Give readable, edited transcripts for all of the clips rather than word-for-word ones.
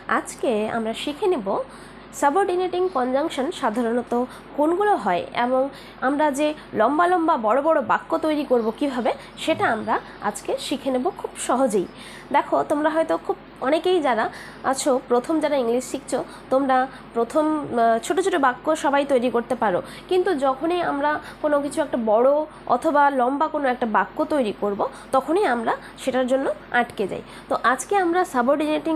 আজকে আমরা শিখে নেব সাবঅর্ডিনেটিং কনজাংশন সাধারণত কোনগুলো হয় এবং আমরা যে লম্বা লম্বা বড় বড় বাক্য তৈরি করব কিভাবে সেটা আমরা আজকে শিখে নেব খুব সহজেই। দেখো, তোমরা হয়তো খুব অনেকেই যারা আছো প্রথম যারা ইংলিশ শিখছো, তোমরা প্রথম ছোট ছোট বাক্য সবাই তৈরি করতে পারো, কিন্তু যখনই আমরা কোনো কিছু একটা বড় অথবা লম্বা কোনো একটা বাক্য তৈরি করব তখনই আমরা সেটার জন্য আটকে যাই। তো আজকে আমরা সাবঅর্ডিনেটিং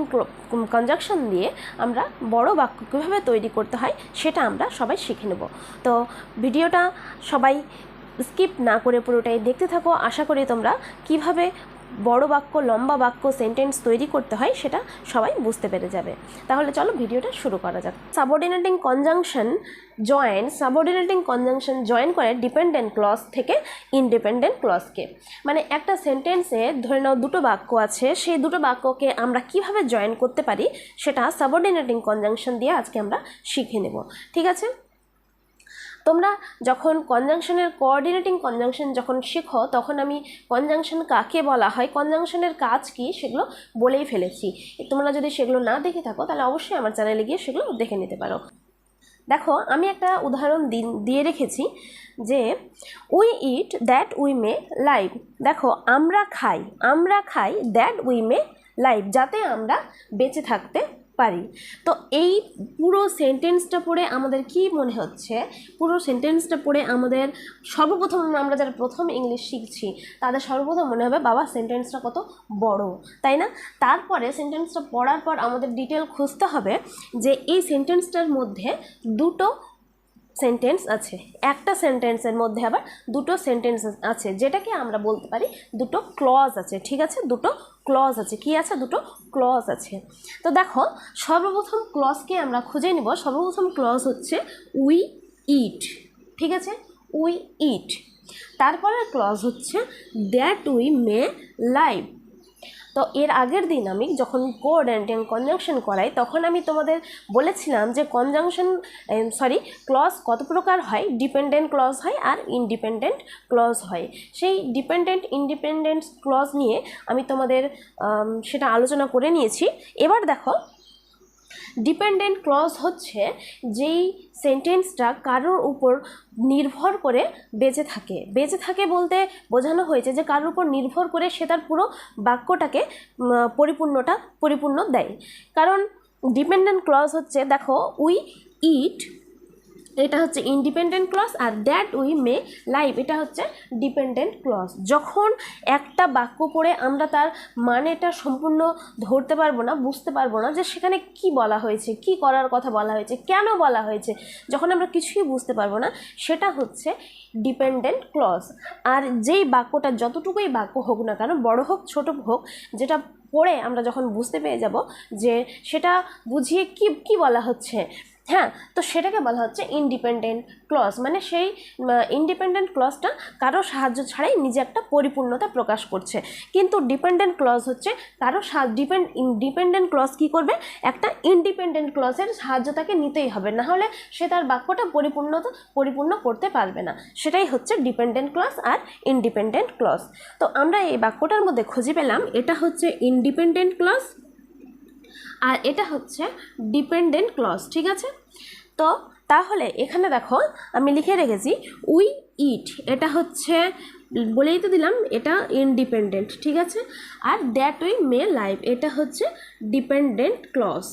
কনজাংশন দিয়ে আমরা বড় বাক্য কীভাবে তৈরি করতে হয় সেটা আমরা সবাই শিখে নেব। তো ভিডিওটা সবাই স্কিপ না করে পুরোটাই দেখতে থাকো। আশা করি তোমরা কিভাবে বড় বাক্য লম্বা বাক্য সেন্টেন্স তৈরি করতে হয় সেটা সবাই বুঝতে পেরে যাবে। তাহলে চলো ভিডিওটা শুরু করা যাক। সাবঅর্ডিনেটিং কনজাংশন জয়েন করে ডিপেন্ডেন্ট ক্লজ থেকে ইনডিপেন্ডেন্ট ক্লজকে। মানে একটা সেন্টেন্সে ধরে নাও দুটো বাক্য আছে, সেই দুটো বাক্যকে আমরা কিভাবে জয়েন করতে পারি সেটা সাবঅর্ডিনেটিং কনজাংশন দিয়ে আজকে আমরা শিখে নেব। ঠিক আছে, তোমরা যখন কনজাংশনের কোঅর্ডিনেটিং কনজাংশন যখন শেখো তখন আমি কনজাংশন কাকে বলা হয়, কনজাংশনের কাজ কি সেগুলো বলেই ফেলেছি। তোমরা যদি সেগুলো না দেখে থাকো তাহলে অবশ্যই আমার চ্যানেলে গিয়ে সেগুলো দেখে নিতে পারো। দেখো, আমি একটা উদাহরণ দিয়ে রেখেছি যে we eat that we may live. দেখো, আমরা খাই দ্যাট উই মে লাইভ, যাতে আমরা বেঁচে থাকতে পারি। তো এই পুরো সেন্টেন্সটা পড়ে আমাদের কি মনে হচ্ছে? পুরো সেন্টেন্সটা পড়ে আমাদের সর্বপ্রথম আমরা যারা প্রথম ইংলিশ শিখছি তাদের সর্বপ্রথম মনে হবে বাবা সেন্টেন্সটা কত বড়, তাই না? তারপরে সেন্টেন্সটা পড়ার পর আমাদের ডিটেল খুঁজতে হবে যে এই সেন্টেন্সটার মধ্যে দুটো সেন্টেন্স আছে, একটা সেন্টেন্সের মধ্যে আবার দুটো সেন্টেন্স আছে, যেটাকে আমরা বলতে পারি দুটো ক্লজ আছে। ঠিক আছে, দুটো ক্লজ আছে। কি আছে? দুটো ক্লজ আছে। তো দেখো, সর্বপ্রথম ক্লজকে আমরা খুঁজে নিব। সর্বপ্রথম ক্লজ হচ্ছে উই ইট। ঠিক আছে, উই ইট। তারপরের ক্লজ হচ্ছে দ্যাট উই মে লাইভ। তো এর আগের দিন আমি যখন কোঅর্ডিনেটিং কনজাংশন করাই তখন আমি তোমাদের বলেছিলাম যে ক্লজ কত প্রকার হয়। ডিপেন্ডেন্ট ক্লজ হয় আর ইনডিপেন্ডেন্ট ক্লজ হয়। সেই ডিপেন্ডেন্ট ইনডিপেন্ডেন্ট ক্লজ নিয়ে আমি তোমাদের সেটা আলোচনা করে নিয়েছি। এবার দেখো, ডিপেন্ডেন্ট ক্লজ হচ্ছে যেই সেন্টেন্সটা কারোর উপর নির্ভর করে বেঁচে থাকে বলতে বোঝানো হয়েছে যে কারোর উপর নির্ভর করে সে তার পুরো বাক্যটাকে পরিপূর্ণ দেয়। কারণ ডিপেন্ডেন্ট ক্লজ হচ্ছে, দেখো, উই ইট এটা হচ্ছে ইনডিপেন্ডেন্ট ক্লজ আর দ্যাট উই মে লাইভ এটা হচ্ছে ডিপেন্ডেন্ট ক্লজ। যখন একটা বাক্য পড়ে আমরা তার মানেটা সম্পূর্ণ ধরতে পারবো না, বুঝতে পারবো না যে সেখানে কি বলা হয়েছে, কি করার কথা বলা হয়েছে, কেন বলা হয়েছে, যখন আমরা কিছুই বুঝতে পারবো না, সেটা হচ্ছে ডিপেন্ডেন্ট ক্লজ। আর যেই বাক্যটা যতটুকুই বাক্য হোক না কেন, বড় হোক ছোট হোক, যেটা পড়ে আমরা যখন বুঝতে পেরে যাব যে সেটা বুঝিয়ে কি বলা হচ্ছে, হ্যাঁ, তো সেটাকে বলা হচ্ছে ইনডিপেন্ডেন্ট ক্লজ। মানে সেই ইনডিপেন্ডেন্ট ক্লজটা কারো সাহায্য ছাড়াই নিজে একটা পরিপূর্ণতা প্রকাশ করছে। কিন্তু ডিপেন্ডেন্ট ক্লজ হচ্ছে ডিপেন্ডেন্ট ক্লজ কী করবে? একটা ইনডিপেন্ডেন্ট ক্লজের সাহায্য তাকে নিতেই হবে, না হলে সে তার বাক্যটা পরিপূর্ণ করতে পারবে না। সেটাই হচ্ছে ডিপেন্ডেন্ট ক্লজ আর ইনডিপেন্ডেন্ট ক্লজ। তো আমরা এই বাক্যটার মধ্যে খুঁজে পেলাম এটা হচ্ছে ইনডিপেন্ডেন্ট ক্লজ আর এটা হচ্ছে ডিপেন্ডেন্ট ক্লজ। ঠিক আছে, তো তাহলে এখানে দেখো আমি লিখে রেখেছি উই ইট, এটা হচ্ছে বলেই তো দিলাম এটা ইনডিপেন্ডেন্ট। ঠিক আছে, আর দ্যাট উই মে লাইভ এটা হচ্ছে ডিপেন্ডেন্ট ক্লজ।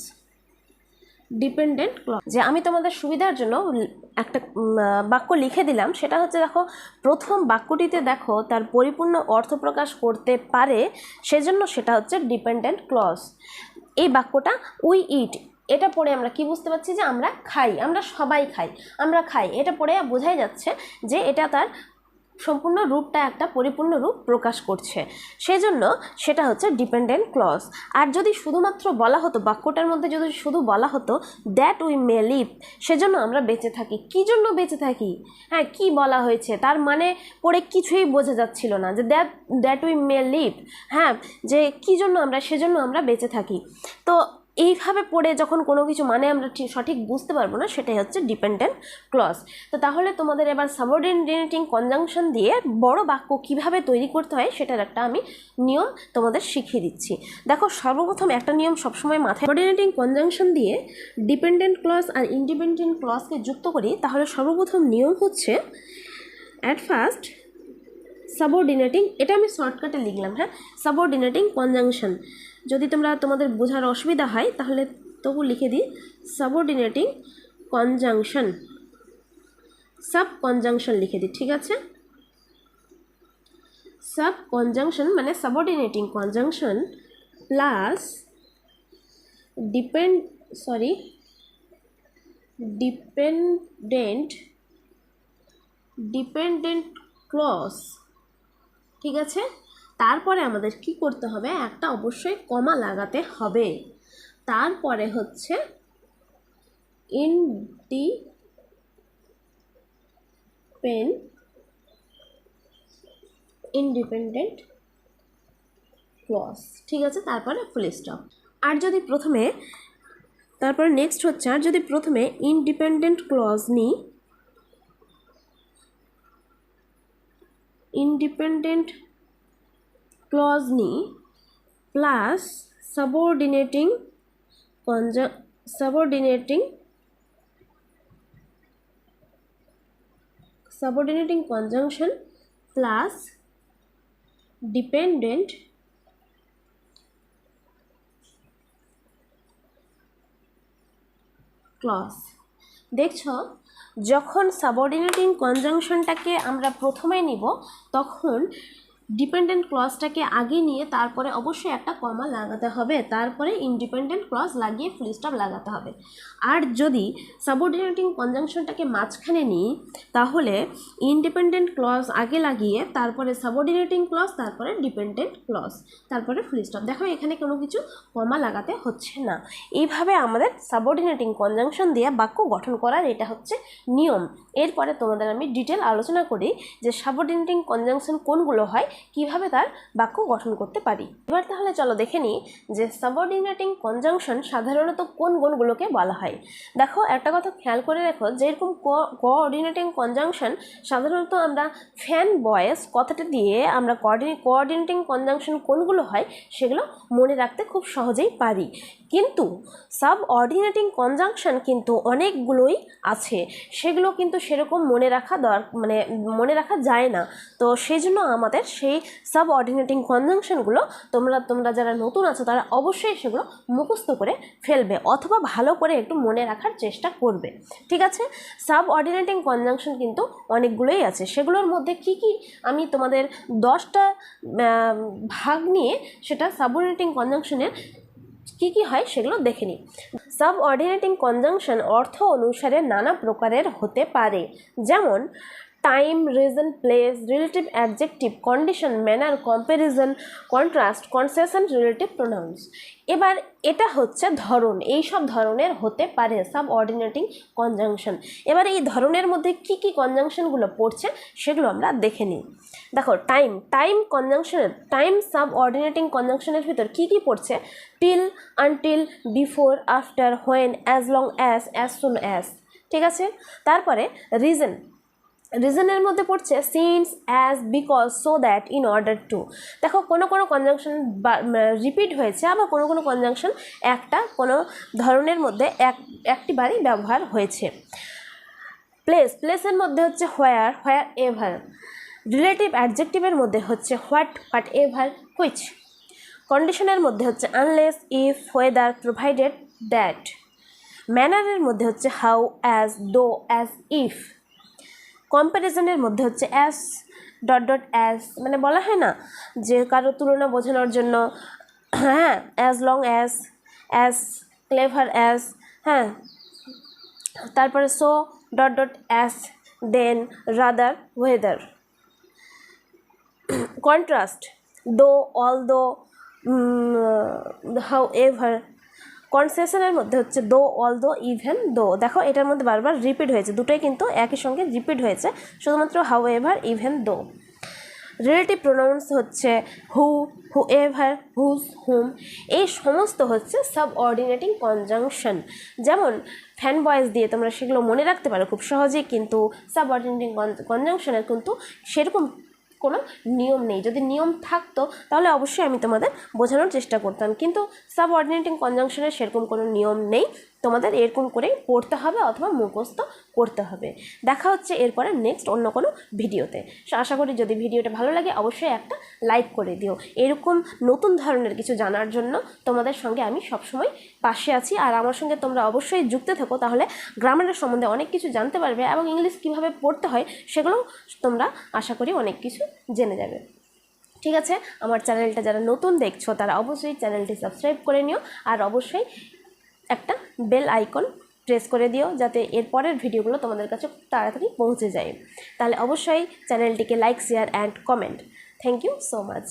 যে আমি তোমাদের সুবিধার জন্য একটা বাক্য লিখে দিলাম, সেটা হচ্ছে, দেখো, প্রথম বাক্যটিতে দেখো তার পরিপূর্ণ অর্থ প্রকাশ করতে পারে, সেজন্য সেটা হচ্ছে ডিপেন্ডেন্ট ক্লজ। এই বাক্যটা উই ইট, এটা পড়ে আমরা কি বুঝতে পারছি? যে আমরা খাই, আমরা সবাই খাই। এটা পড়ে বোঝাই যাচ্ছে যে এটা তার সম্পূর্ণ রূপটা একটা পরিপূর্ণ রূপ প্রকাশ করছে, সেজন্য সেটা হচ্ছে ডিপেন্ডেন্ট ক্লজ। আর যদি শুধুমাত্র বলা হতো, বাক্যটার মধ্যে যদি শুধু বলা হতো দ্যাট উই মে লিভ, সেজন্য আমরা বেঁচে থাকি, কী জন্য বেঁচে থাকি, হ্যাঁ, কি বলা হয়েছে তার মানে পড়ে কিছুই বোঝা যাচ্ছিল না যে দ্যাট উই মে লিভ, হ্যাঁ, যে কী জন্য সেজন্য আমরা বেঁচে থাকি। তো এইভাবে পড়ে যখন কোনো কিছু মানে আমরা সঠিক বুঝতে পারবো না, সেটাই হচ্ছে ডিপেন্ডেন্ট ক্লজ। তো তাহলে তোমাদের এবার সাবঅর্ডিনেটিং কনজাংশন দিয়ে বড় বাক্য কিভাবে তৈরি করতে হয় সেটার একটা আমি নিয়ম তোমাদের শিখিয়ে দিচ্ছি। দেখো, সর্বপ্রথম একটা নিয়ম সবসময় মাথায়, সাবঅর্ডিনেটিং কনজাংশন দিয়ে ডিপেন্ডেন্ট ক্লজ আর ইন্ডিপেন্ডেন্ট ক্লজকে যুক্ত করি, তাহলে সর্বপ্রথম নিয়ম হচ্ছে অ্যাট ফার্স্ট সাবঅর্ডিনেটিং, এটা আমি শর্টকাটে লিখলাম, হ্যাঁ, সাবঅর্ডিনেটিং কনজাংশন। যদি তোমাদের বোঝার অসুবিধা হয় তাহলে তবু লিখে দিই সাবঅর্ডিনেটিং কনজাংশন, সাব কনজাংশন লিখে দিই, ঠিক আছে। সাব কনজাংশন মানে subordinating conjunction plus dependent clause, ঠিক আছে। তারপরে আমাদের কি করতে হবে, একটা অবশ্যই কমা লাগাতে হবে। তারপরে হচ্ছে ইন্ডিপেন্ডেন্ট ক্লজ, ঠিক আছে। তারপরে ফুল স্টপ। আর যদি প্রথমে, তারপরে নেক্সট হচ্ছে, আর যদি প্রথমে ইন্ডিপেন্ডেন্ট ক্লজ নিই, plus subordinating conjunction plus dependent clause. দেখছো, যখন সাবঅর্ডিনেটিং কনজাংশনটাকে আমরা প্রথমে নিব, তখন ডিপেন্ডেন্ট ক্লজটাকে আগে নিয়ে তারপরে অবশ্যই একটা কমা লাগাতে হবে, তারপরে ইন্ডিপেন্ডেন্ট ক্লজ লাগিয়ে ফুল স্টপ লাগাতে হবে। আর যদি সাবঅর্ডিনেটিং কনজাংশনটাকে মাঝখানে নিই, তাহলে ইন্ডিপেন্ডেন্ট ক্লজ আগে লাগিয়ে তারপরে সাবঅর্ডিনেটিং ক্লজ, তারপরে ডিপেন্ডেন্ট ক্লজ, তারপরে ফুল স্টপ। দেখো, এখানে কোনো কিছু কমা লাগাতে হচ্ছে না। এইভাবে আমাদের সাবঅর্ডিনেটিং কনজাংশন দিয়ে বাক্য গঠন করার এটা হচ্ছে নিয়ম। এরপরে তোমাদের আমি ডিটেল আলোচনা করি যে সাবঅর্ডিনেটিং কনজাংশন কোনগুলো হয়, কিভাবে তার বাক্য গঠন করতে পারি। এবার তাহলে চলো দেখে নিই যে সাবঅর্ডিনেটিং কনজাংশন সাধারণত কোন গুণগুলোকে বলা হয়। দেখো, একটা কথা খেয়াল করে রেখো, যেরকম কোঅর্ডিনেটিং কনজাংশন সাধারণত আমরা ফ্যান বয়েস কথাটা দিয়ে আমরা কোঅর্ডিনেটিং কনজাংশন কোনগুলো হয় সেগুলো মনে রাখতে খুব সহজেই পারি, কিন্তু সাবঅর্ডিনেটিং কনজাংশন কিন্তু অনেকগুলোই আছে, সেগুলো কিন্তু সেরকম মনে রাখা যায় না। তো সেই জন্য আমাদের সেই সাবঅর্ডিনেটিং কনজাংশনগুলো তোমরা যারা নতুন আছো তারা অবশ্যই সেগুলো মুখস্থ করে ফেলবে, অথবা ভালো করে একটু মনে রাখার চেষ্টা করবে, ঠিক আছে। সাবঅর্ডিনেটিং কনজাংশন কিন্তু অনেকগুলোই আছে, সেগুলোর মধ্যে কি কি আমি তোমাদের 10টা ভাগ নিয়ে সেটা সাবঅর্ডিনেটিং কনজাংশনের কি কি হয় সেগুলো দেখে নিই। সাবঅর্ডিনেটিং কনজাংশন অর্থ অনুসারে নানা প্রকারের হতে পারে, যেমন time, reason, place, relative adjective, condition, manner, comparison, contrast, concession, relative pronouns. এবার এটা হচ্ছে ধরন, এই সব ধরনের হতে পারে সাবঅর্ডিনেটিং কনজাংশন। এবার এই ধরনের মধ্যে কি কি কনজাংশনগুলো পড়ছে সেগুলো আমরা দেখে নিই। দেখো, টাইম কনজাংশনের, টাইম সাবঅর্ডিনেটিং কনজাংশনের ভিতর কি কি পড়ছে, till, until, before, after, when, as long as soon as, ঠিক আছে। তারপরে রিজনের মধ্যে পড়ছে since, as, because, so that, in order to. দেখো, কোনো কনজাংশন রিপিট হয়েছে, আবার কোনো কনজাংশন কোনো ধরনের মধ্যে একটিবারই ব্যবহার হয়েছে। প্লেসের মধ্যে হচ্ছে হোয়ার এভার। রিলেটিভ অ্যাডজেক্টিভের মধ্যে হচ্ছে হোয়াট এভার, হুইচ। কন্ডিশনের মধ্যে হচ্ছে unless, if, whether, provided, that. ম্যানারের মধ্যে হচ্ছে how, as, though, as if. কম্প্যারিজনের মধ্যে হচ্ছে অ্যাজ অ্যাজ, মানে বলা হয় না যে কারো তুলনা বোঝানোর জন্য, হ্যাঁ, as long as clever as, হ্যাঁ। তারপরে সো অ্যাজ, দেন, রাদার, ওয়েদার। কন্ট্রাস্ট, দো, অলদো, হাউ এভার। কনসেশনের মধ্যে হচ্ছে দো, অলদো, ইভেন, দো। দেখো, এটার মধ্যে বারবার রিপিট হয়েছে, দুটোই কিন্তু একই সঙ্গে রিপিট হয়েছে, শুধুমাত্র হাউ এভার, ইভেন, দো। রিলেটিভ প্রোনাউন্স হচ্ছে হু, হুএভার, হুজ, হুম। এই সমস্ত হচ্ছে সাবঅর্ডিনেটিং কনজাংশন। যেমন ফ্যান বয়েজ দিয়ে তোমরা সেগুলো মনে রাখতে পারো খুব সহজেই, কিন্তু সাবঅর্ডিনেটিং কনজাংশনের কিন্তু সেরকম কোনো নিয়ম নেই। যদি নিয়ম থাকতো তাহলে অবশ্যই আমি তোমাদের বোঝানোর চেষ্টা করতাম, কিন্তু সাবঅর্ডিনেটিং কনজাংশনের সেরকম কোনো নিয়ম নেই। তোমাদের এরকম করেই পড়তে হবে অথবা মুখস্থ করতে হবে। দেখা হচ্ছে এরপরে নেক্সট অন্য কোনো ভিডিওতে। আশা করি যদি ভিডিওটা ভালো লাগে অবশ্যই একটা লাইক করে দিও। এরকম নতুন ধরনের কিছু জানার জন্য তোমাদের সঙ্গে আমি সবসময় পাশে আছি, আর আমার সঙ্গে তোমরা অবশ্যই যুক্ত থেকো, তাহলে গ্রামারের সম্বন্ধে অনেক কিছু জানতে পারবে এবং ইংলিশ কীভাবে পড়তে হয় সেগুলো তোমরা আশা করি অনেক কিছু জেনে যাবে। ঠিক আছে, আমার চ্যানেলটা যারা নতুন দেখছো তারা অবশ্যই চ্যানেলটি সাবস্ক্রাইব করে নিও, আর অবশ্যই একটা বেল আইকন প্রেস করে দিও যাতে এরপরের ভিডিওগুলো তোমাদের কাছে তাড়াতাড়ি পৌঁছে যায়। তাহলে অবশ্যই চ্যানেলটিকে like, share and comment. Thank you so much.